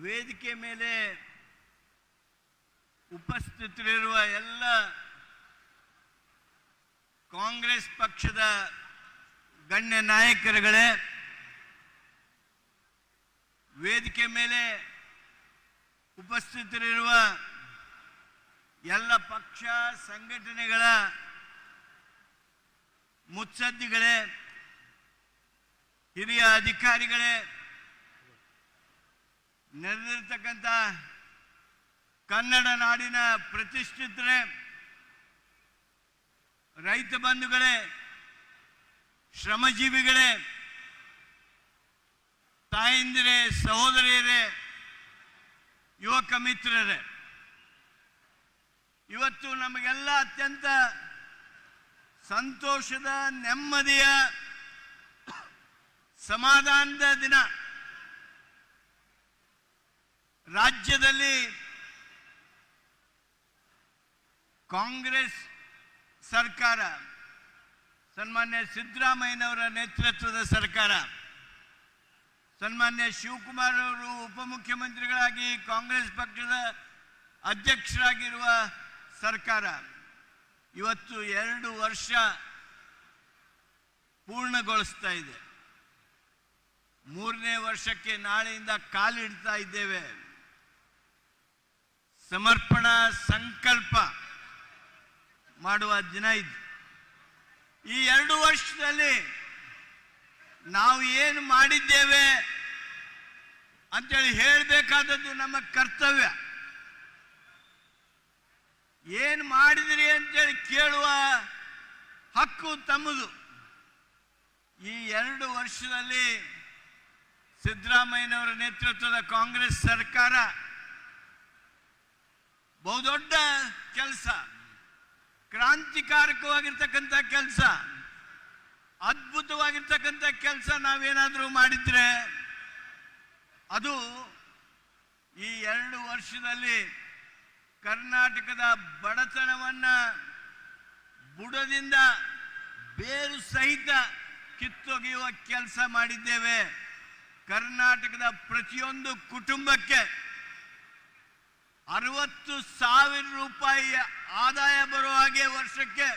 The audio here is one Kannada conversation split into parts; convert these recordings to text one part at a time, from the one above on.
ವೇದಿಕೆ ಮೇಲೆ ಉಪಸ್ಥಿತರಿರುವ ಎಲ್ಲ ಕಾಂಗ್ರೆಸ್ ಪಕ್ಷದ ಗಣ್ಯ ನಾಯಕರುಗಳೇ, ವೇದಿಕೆ ಮೇಲೆ ಉಪಸ್ಥಿತರಿರುವ ಎಲ್ಲ ಪಕ್ಷ ಸಂಘಟನೆಗಳ ಮುತ್ಸದ್ದಿಗಳೇ, ಹಿರಿಯ ಅಧಿಕಾರಿಗಳೇ, ನೆರೆದಿರ್ತಕ್ಕಂಥ ಕನ್ನಡ ನಾಡಿನ ಪ್ರತಿಷ್ಠಿತರೇ, ರೈತ ಬಂಧುಗಳೇ, ಶ್ರಮಜೀವಿಗಳೇ, ತಾಯಂದಿರೇ, ಸಹೋದರಿಯರೇ, ಯುವಕ ಮಿತ್ರರೇ, ಇವತ್ತು ನಮಗೆಲ್ಲ ಅತ್ಯಂತ ಸಂತೋಷದ, ನೆಮ್ಮದಿಯ, ಸಮಾಧಾನದ ದಿನ. ರಾಜ್ಯದಲ್ಲಿ ಕಾಂಗ್ರೆಸ್ ಸರ್ಕಾರ, ಸನ್ಮಾನ್ಯ ಸಿದ್ದರಾಮಯ್ಯನವರ ನೇತೃತ್ವದ ಸರ್ಕಾರ, ಸನ್ಮಾನ್ಯ ಶಿವಕುಮಾರ್ ಅವರು ಉಪಮುಖ್ಯಮಂತ್ರಿಗಳಾಗಿ ಕಾಂಗ್ರೆಸ್ ಪಕ್ಷದ ಅಧ್ಯಕ್ಷರಾಗಿರುವ ಸರ್ಕಾರ ಇವತ್ತು 2 ವರ್ಷ ಪೂರ್ಣಗೊಳಿಸ್ತಾ ಇದೆ. 3ನೇ ವರ್ಷಕ್ಕೆ ನಾಳೆಯಿಂದ ಕಾಲಿಡ್ತಾ ಇದ್ದೇವೆ. ಸಮರ್ಪಣಾ ಸಂಕಲ್ಪ ಮಾಡುವ ದಿನ ಇದು. ಈ 2 ವರ್ಷದಲ್ಲಿ ನಾವು ಏನು ಮಾಡಿದ್ದೇವೆ ಅಂತೇಳಿ ಹೇಳಬೇಕಾದದ್ದು ನಮ್ಮ ಕರ್ತವ್ಯ. ಏನು ಮಾಡಿದಿರಿ ಅಂತೇಳಿ ಕೇಳುವ ಹಕ್ಕು ತಮ್ಮದು. ಈ 2 ವರ್ಷದಲ್ಲಿ ಸಿದ್ದರಾಮಯ್ಯನವರ ನೇತೃತ್ವದ ಕಾಂಗ್ರೆಸ್ ಸರ್ಕಾರ ಬಹುದೊಡ್ಡ ಕೆಲಸ, ಕ್ರಾಂತಿಕಾರಕವಾಗಿರ್ತಕ್ಕಂಥ ಕೆಲಸ, ಅದ್ಭುತವಾಗಿರ್ತಕ್ಕಂಥ ಕೆಲಸ ನಾವೇನಾದರೂ ಮಾಡಿದ್ರೆ ಅದು ಈ 2 ವರ್ಷದಲ್ಲಿ ಕರ್ನಾಟಕದ ಬಡತನವನ್ನ ಬುಡದಿಂದ ಬೇರು ಸಹಿತ ಕಿತ್ತೊಗೆಯುವ ಕೆಲಸ ಮಾಡಿದ್ದೇವೆ. ಕರ್ನಾಟಕದ ಪ್ರತಿಯೊಂದು ಕುಟುಂಬಕ್ಕೆ 60,000 ರೂಪಾಯಿ ಆದಾಯ ಬರುವ ಹಾಗೆ ವರ್ಷಕ್ಕೆ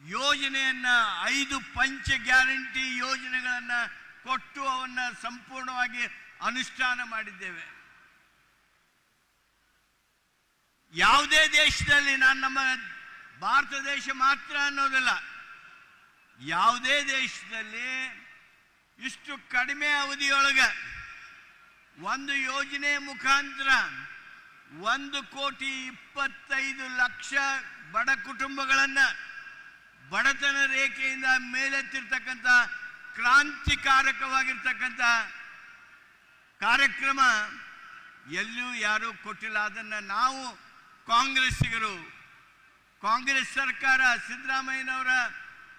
ಯೋಜನೆಯನ್ನ, 5 ಪಂಚ ಗ್ಯಾರಂಟಿ ಯೋಜನೆಗಳನ್ನು ಕೊಟ್ಟು ಅವನ್ನ ಸಂಪೂರ್ಣವಾಗಿ ಅನುಷ್ಠಾನ ಮಾಡಿದ್ದೇವೆ. ಯಾವುದೇ ದೇಶದಲ್ಲಿ, ನಾನು ನಮ್ಮ ಭಾರತ ದೇಶ ಮಾತ್ರ ಅನ್ನೋದಿಲ್ಲ, ಯಾವುದೇ ದೇಶದಲ್ಲಿ ಇಷ್ಟು ಕಡಿಮೆ ಅವಧಿಯೊಳಗೆ ಒಂದು ಯೋಜನೆ ಮುಖಾಂತರ 1,25,00,000 ಬಡ ಕುಟುಂಬಗಳನ್ನು ಬಡತನ ರೇಖೆಯಿಂದ ಮೇಲೆತ್ತಿರ್ತಕ್ಕಂಥ ಕ್ರಾಂತಿಕಾರಕವಾಗಿರ್ತಕ್ಕಂಥ ಕಾರ್ಯಕ್ರಮ ಎಲ್ಲೂ ಯಾರೂ ಕೊಟ್ಟಿಲ್ಲ. ಅದನ್ನು ನಾವು ಕಾಂಗ್ರೆಸ್ಸಿಗರು, ಕಾಂಗ್ರೆಸ್ ಸರ್ಕಾರ, ಸಿದ್ದರಾಮಯ್ಯನವರ,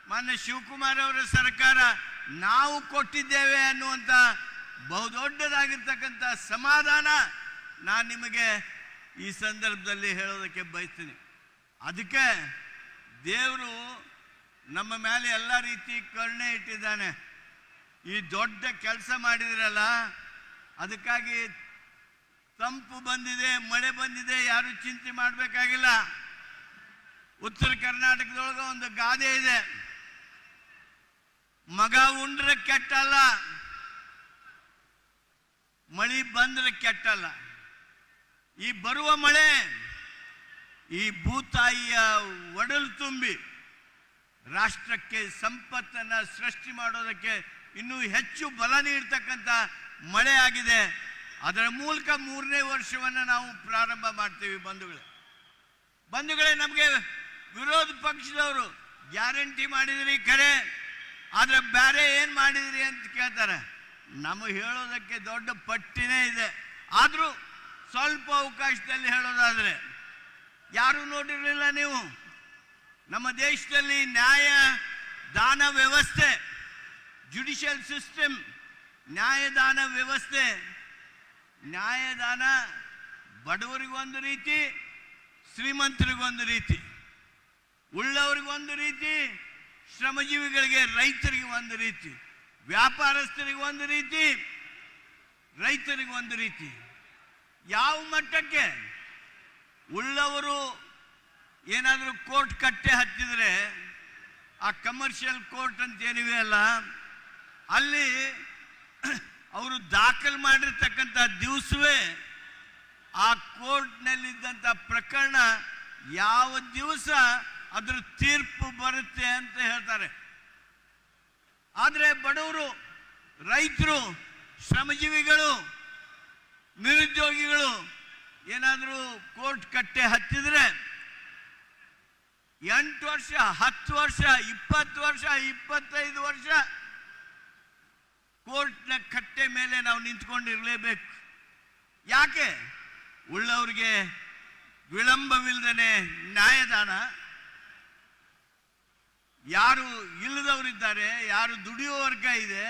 ಮಾನ್ಯ ಶಿವಕುಮಾರ್ ಅವರ ಸರ್ಕಾರ ನಾವು ಕೊಟ್ಟಿದ್ದೇವೆ ಅನ್ನುವಂಥ ಬಹುದೊಡ್ಡದಾಗಿರ್ತಕ್ಕಂಥ ಸಮಾಧಾನ ನಾನು ನಿಮಗೆ ಈ ಸಂದರ್ಭದಲ್ಲಿ ಹೇಳೋದಕ್ಕೆ ಬಯಸ್ತೀನಿ. ಅದಕ್ಕೆ ದೇವರು ನಮ್ಮ ಮೇಲೆ ಎಲ್ಲ ರೀತಿ ಕರುಣೆ ಇಟ್ಟಿದ್ದಾನೆ. ಈ ದೊಡ್ಡ ಕೆಲಸ ಮಾಡಿದಿರಲ್ಲ, ಅದಕ್ಕಾಗಿ ತಂಪು ಬಂದಿದೆ, ಮಳೆ ಬಂದಿದೆ, ಯಾರು ಚಿಂತೆ ಮಾಡಬೇಕಾಗಿಲ್ಲ. ಉತ್ತರ ಕರ್ನಾಟಕದೊಳಗೆ ಒಂದು ಗಾದೆ ಇದೆ, ಮಗ ಉಂಡ್ರೆ ಕೆಟ್ಟಲ್ಲ, ಮಳಿ ಬಂದ್ರೆ ಕೆಟ್ಟಲ್ಲ. ಈ ಬರುವ ಮಳೆ ಈ ಭೂತಾಯಿಯ ಒಡಲು ತುಂಬಿ ರಾಷ್ಟ್ರಕ್ಕೆ ಸಂಪತ್ತನ್ನು ಸೃಷ್ಟಿ ಮಾಡೋದಕ್ಕೆ ಇನ್ನೂ ಹೆಚ್ಚು ಬಲ ನೀಡ್ತಕ್ಕಂಥ ಮಳೆ ಆಗಿದೆ. ಅದರ ಮೂಲಕ 3ನೇ ವರ್ಷವನ್ನು ನಾವು ಪ್ರಾರಂಭ ಮಾಡ್ತೀವಿ. ಬಂಧುಗಳೇ, ನಮಗೆ ವಿರೋಧ ಪಕ್ಷದವರು ಗ್ಯಾರಂಟಿ ಮಾಡಿದ್ರಿ ಖರೆ, ಆದರೆ ಬೇರೆ ಏನು ಮಾಡಿದ್ರಿ ಅಂತ ಕೇಳ್ತಾರೆ. ನಮಗೆ ಹೇಳೋದಕ್ಕೆ ದೊಡ್ಡ ಪಟ್ಟಿನೇ ಇದೆ. ಆದರೂ ಸ್ವಲ್ಪ ಅವಕಾಶದಲ್ಲಿ ಹೇಳೋದಾದರೆ, ಯಾರು ನೋಡಿರಲಿಲ್ಲ ನೀವು, ನಮ್ಮ ದೇಶದಲ್ಲಿ ನ್ಯಾಯದಾನ ವ್ಯವಸ್ಥೆ, ಜುಡಿಷಿಯಲ್ ಸಿಸ್ಟಮ್, ನ್ಯಾಯದಾನ ವ್ಯವಸ್ಥೆ, ನ್ಯಾಯದಾನ ಬಡವರಿಗೊಂದು ರೀತಿ, ಶ್ರೀಮಂತರಿಗೊಂದು ರೀತಿ, ಉಳ್ಳವರಿಗೊಂದು ರೀತಿ, ಶ್ರಮಜೀವಿಗಳಿಗೆ, ರೈತರಿಗೆ ಒಂದು ರೀತಿ, ವ್ಯಾಪಾರಸ್ಥರಿಗೆ ಒಂದು ರೀತಿ, ರೈತರಿಗೆ ಒಂದು ರೀತಿ. ಯಾವ ಮಟ್ಟಕ್ಕೆ ಉಳ್ಳವರು ಏನಾದರೂ ಕೋರ್ಟ್ ಕಟ್ಟೆ ಹತ್ತಿದ್ರೆ ಆ ಕಮರ್ಷಿಯಲ್ ಕೋರ್ಟ್ ಅಂತ ಏನಿವೆ ಅಲ್ಲ, ಅಲ್ಲಿ ಅವರು ದಾಖಲು ಮಾಡಿರ್ತಕ್ಕಂಥ ದಿವಸವೇ ಆ ಕೋರ್ಟ್ನಲ್ಲಿದ್ದಂಥ ಪ್ರಕರಣ ಯಾವ ದಿವಸ ಅದ್ರ ತೀರ್ಪು ಬರುತ್ತೆ ಅಂತ ಹೇಳ್ತಾರೆ. ಆದರೆ ಬಡವರು, ರೈತರು, ಶ್ರಮಜೀವಿಗಳು, ನಿರುದ್ಯೋಗಿಗಳು ಏನಾದರೂ ಕೋರ್ಟ್ ಕಟ್ಟೆ ಹತ್ತಿದ್ರೆ 8 ವರ್ಷ, 10 ವರ್ಷ, 20 ವರ್ಷ, 25 ವರ್ಷ ಕೋರ್ಟ್ನ ಕಟ್ಟೆ ಮೇಲೆ ನಾವು ನಿಂತ್ಕೊಂಡಿರಲೇಬೇಕು. ಯಾಕೆ? ಉಳ್ಳವರಿಗೆ ವಿಳಂಬವಿಲ್ಲದೆ ನ್ಯಾಯದಾನ, ಯಾರು ಇಲ್ಲದವರಿದ್ದಾರೆ, ಯಾರು ದುಡಿಯೋ ವರ್ಗ ಇದೆ,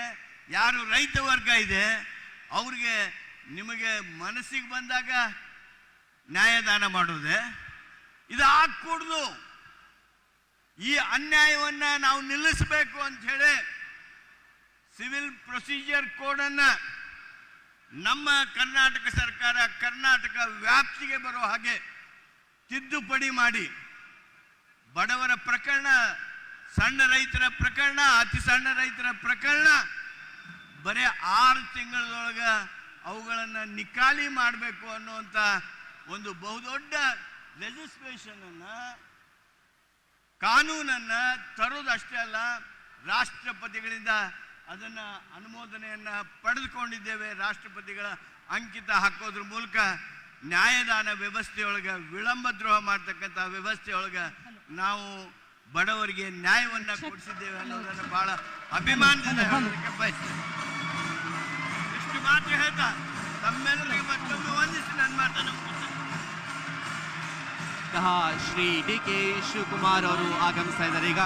ಯಾರು ರೈತ ವರ್ಗ ಇದೆ, ಅವ್ರಿಗೆ ನಿಮಗೆ ಮನಸ್ಸಿಗೆ ಬಂದಾಗ ನ್ಯಾಯದಾನ ಮಾಡೋದೆ. ಇದು ಆಗ್ಕೂಡ್ದು. ಈ ಅನ್ಯಾಯವನ್ನ ನಾವು ನಿಲ್ಲಿಸಬೇಕು ಅಂತ ಹೇಳಿ ಸಿವಿಲ್ ಪ್ರೊಸೀಜರ್ ಕೋಡನ್ನು ನಮ್ಮ ಕರ್ನಾಟಕ ಸರ್ಕಾರ ಕರ್ನಾಟಕ ವ್ಯಾಪ್ತಿಗೆ ಬರೋ ಹಾಗೆ ತಿದ್ದುಪಡಿ ಮಾಡಿ ಬಡವರ ಪ್ರಕರಣ, ಸಣ್ಣ ರೈತರ ಪ್ರಕರಣ, ಅತಿ ಸಣ್ಣ ರೈತರ ಪ್ರಕರಣ ಬರೀ 6 ತಿಂಗಳೊಳಗೆ ಅವುಗಳನ್ನು ನಿಕಾಲಿ ಮಾಡಬೇಕು ಅನ್ನುವಂಥ ಒಂದು ಬಹುದೊಡ್ಡ ಲೆಜಿಸ್ಲೇಷನ್ ಅನ್ನು, ಕಾನೂನನ್ನು ತರೋದಷ್ಟೇ ಅಲ್ಲ, ರಾಷ್ಟ್ರಪತಿಗಳಿಂದ ಅದನ್ನು ಅನುಮೋದನೆಯನ್ನು ಪಡೆದುಕೊಂಡಿದ್ದೇವೆ. ರಾಷ್ಟ್ರಪತಿಗಳ ಅಂಕಿತ ಹಾಕೋದ್ರ ಮೂಲಕ ನ್ಯಾಯದಾನ ವ್ಯವಸ್ಥೆಯೊಳಗೆ, ವಿಳಂಬ ದ್ರೋಹ ಮಾಡ್ತಕ್ಕಂಥ ವ್ಯವಸ್ಥೆಯೊಳಗೆ ನಾವು ಬಡವರಿಗೆ ನ್ಯಾಯವನ್ನು ಕೊಡಿಸಿದ್ದೇವೆ ಅನ್ನೋದನ್ನು ಬಹಳ ಅಭಿಮಾನದಿಂದ ಹೇಳೋದಕ್ಕೆ ಬಯಸ್ತೇನೆ. ಇಷ್ಟು ಮಾತ್ರ ಹೇಳ್ತಾ ತಮ್ಮೆಲ್ಲರಿಗೆ ಮತ್ತೊಮ್ಮೆ ವಂದಿಸಿ ನನ್ನ ಮಾತನ್ನು ಶ್ರೀ DK ಶಿವಕುಮಾರ್ ಅವರು ಆಗಮಿಸ್ತಾ ಇದ್ದಾರೆ. ಈಗ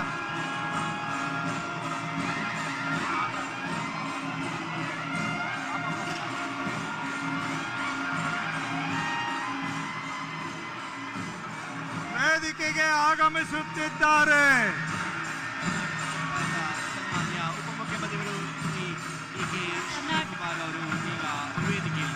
ವೇದಿಕೆಗೆ ಆಗಮಿಸುತ್ತಿದ್ದಾರೆ ಸನ್ಮಾನ್ಯ ಉಪಮುಖ್ಯಮಂತ್ರಿಗಳು ಶ್ರೀ DK ಶಿವಕುಮಾರ್ ಅವರು ಈಗ ವೇದಿಕೆ.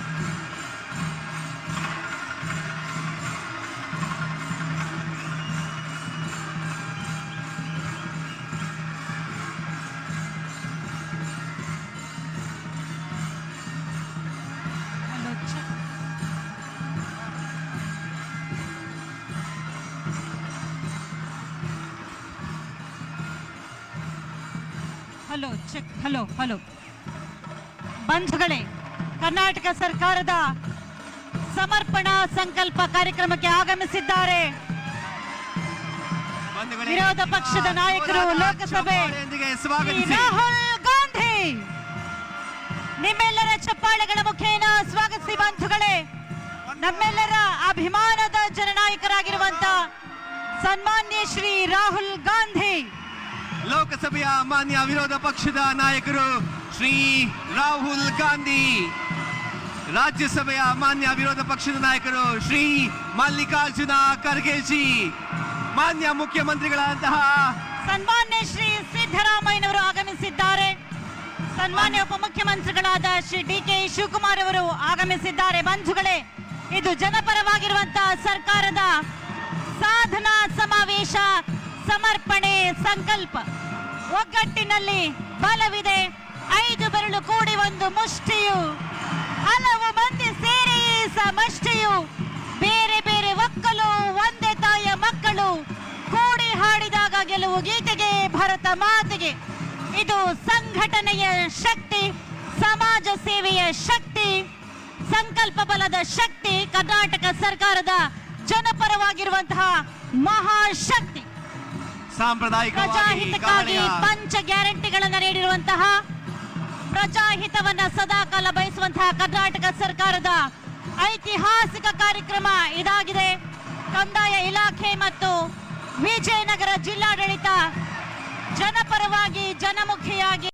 Hello check. ಹಲೋ ಹಲೋ ಬಂಧುಗಳೇ, ಕರ್ನಾಟಕ ಸರ್ಕಾರದ ಸಮರ್ಪಣಾ ಸಂಕಲ್ಪ ಕಾರ್ಯಕ್ರಮಕ್ಕೆ ಆಗಮಿಸಿದ್ದಾರೆ ವಿರೋಧ ಪಕ್ಷದ ನಾಯಕರು, ಲೋಕಸಭೆ ರಾಹುಲ್ ಗಾಂಧಿ. ನಿಮ್ಮೆಲ್ಲರ ಚಪ್ಪಾಳೆಗಳ ಮುಖೇನ ಸ್ವಾಗತಿಸಿ ಬಂಧುಗಳೇ. ನಮ್ಮೆಲ್ಲರ ಅಭಿಮಾನದ ಜನನಾಯಕರಾಗಿರುವಂತ ಸನ್ಮಾನ್ಯ ಶ್ರೀ ರಾಹುಲ್ ಗಾಂಧಿ, ಲೋಕಸಭೆಯ ಮಾನ್ಯ ವಿರೋಧ ಪಕ್ಷದ ನಾಯಕರು ಶ್ರೀ ರಾಹುಲ್ ಗಾಂಧಿ, ರಾಜ್ಯಸಭೆಯ ಮಾನ್ಯ ವಿರೋಧ ಪಕ್ಷದ ನಾಯಕರು ಶ್ರೀ ಮಲ್ಲಿಕಾರ್ಜುನ ಖರ್ಗೆ ಜಿ, ಮಾನ್ಯ ಮುಖ್ಯಮಂತ್ರಿಗಳಂತಹ ಸನ್ಮಾನ್ಯ ಶ್ರೀ ಸಿದ್ದರಾಮಯ್ಯನವರು ಆಗಮಿಸಿದ್ದಾರೆ. ಸನ್ಮಾನ್ಯ ಉಪಮುಖ್ಯಮಂತ್ರಿಗಳಾದ ಶ್ರೀ DK ಶಿವಕುಮಾರ್ ಅವರು ಆಗಮಿಸಿದ್ದಾರೆ. ಬಂಧುಗಳೇ, ಇದು ಜನಪರವಾಗಿರುವಂತಹ ಸರ್ಕಾರದ ಸಾಧನಾ ಸಮಾವೇಶ, ಸಮರ್ಪಣೆ ಸಂಕಲ್ಪ. ಒಗ್ಗಟ್ಟಿನಲ್ಲಿ ಬಲವಿದೆ, 5 ಬೆರಳು ಕೂಡಿ ಒಂದು ಮುಷ್ಟಿಯು, ಹಲವು ಮಂದಿ ಸೇರಿ ಸಮಷ್ಟಿಯು, ಬೇರೆ ಬೇರೆ ಒಕ್ಕಲು ಒಂದೇ ತಾಯಿಯ ಮಕ್ಕಳು, ಕೂಡಿ ಹಾಡಿದಾಗ ಗೆಲುವು ಗೀತೆಗೆ, ಭರತ ಮಾತೆಗೆ. ಇದು ಸಂಘಟನೆಯ ಶಕ್ತಿ, ಸಮಾಜ ಸೇವೆಯ ಶಕ್ತಿ, ಸಂಕಲ್ಪ ಬಲದ ಶಕ್ತಿ, ಕರ್ನಾಟಕ ಸರ್ಕಾರದ ಜನಪರವಾಗಿರುವಂತಹ ಮಹಾಶಕ್ತಿ. ಪ್ರಜಾಹಿತಕ್ಕಾಗಿ ಪಂಚ ಗ್ಯಾರಂಟಿಗಳನ್ನು ನೀಡಿರುವಂತಹ, ಪ್ರಜಾಹಿತವನ್ನ ಸದಾಕಾಲ ಬಯಸುವಂತಹ ಕರ್ನಾಟಕ ಸರ್ಕಾರದ ಐತಿಹಾಸಿಕ ಕಾರ್ಯಕ್ರಮ ಇದಾಗಿದೆ. ಕಂದಾಯ ಇಲಾಖೆ ಮತ್ತು ವಿಜಯನಗರ ಜಿಲ್ಲಾಡಳಿತ ಜನಪರವಾಗಿ, ಜನಮುಖಿಯಾಗಿ